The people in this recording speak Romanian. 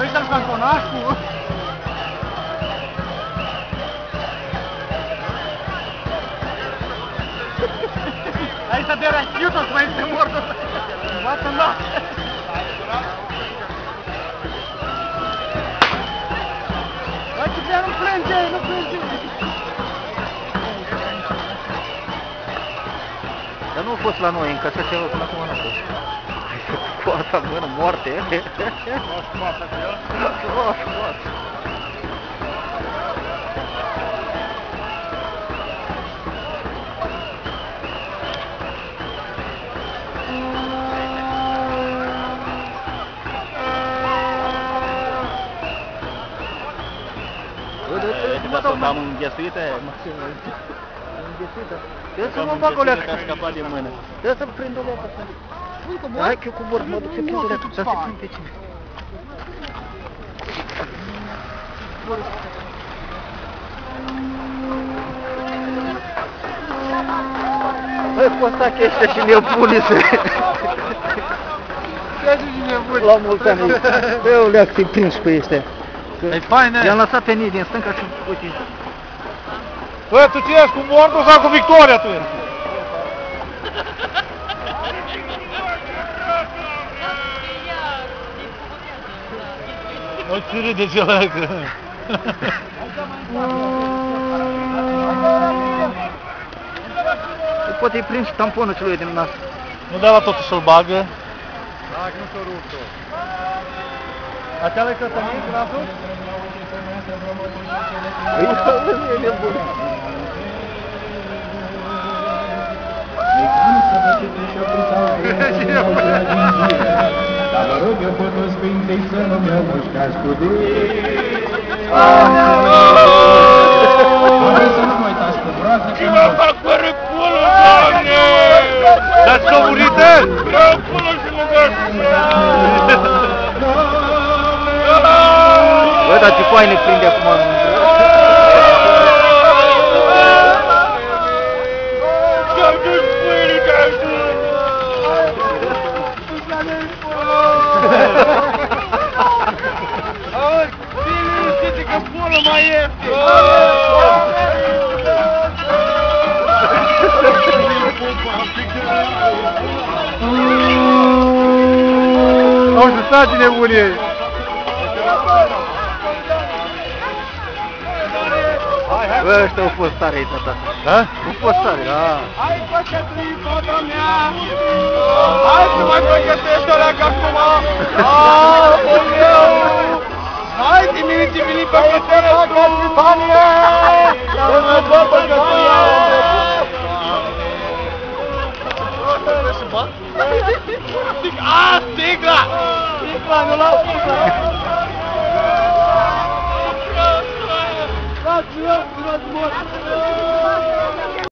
Ăsta-l cantonaș cu... Aici de rachiută, să mai este mortul ăsta. Bată în loc. Hai, Ciprian, nu plânge, nu plânge. Dar nu a fost la noi, încă așa ceva până acum n-a fost. Cu asta în mână, moarte. Luați moartea cu el? Luați. Am înghesuită aia. Trebuie să mă bag o leacă. Că a scăpat din mână. Trebuie să-mi prind o leacă. Hai că eu cu bord mă duc să prind o leacă. Să se prind pe cine. Băi, posta cheștea și nebunii să... La mulți ani. Băi, o leacă să-i prins pe ăștia. E faină! I-am lăsat pe nii din stânga și uite. Bă, tu ce ești cu Mordu sau cu Victoria tu ești? Nu-ți râde ce leacă. Poate-i prins tamponul celui din nas. Nu dai la totul să-l bagă. Dacă nu s-o rup tot. Aceala-i cătănit, glasul? E nebun. Dar mă rog eu pe toți Sfintei să nu mi-o mușcați cu Hai să nu mă uitați cu broasă că mă fac fără pulă, Doamne! Dați că-o murite? Vreau pulă și mă fac Bă, dar ce faine prinde acum. Au justat din nebunie! Bă, ăștia au fost tare aici, tata. Da? Au fost tare. Da. Hai, păcătui, fata mea! Hai să mai păcătești o leacă acum! Aoleu! Hai, dimini, păcătești! Capitanie! Să mă bă, păcătuia! Sticla! Sticla, nu la sticla! Dați-o, dați-o!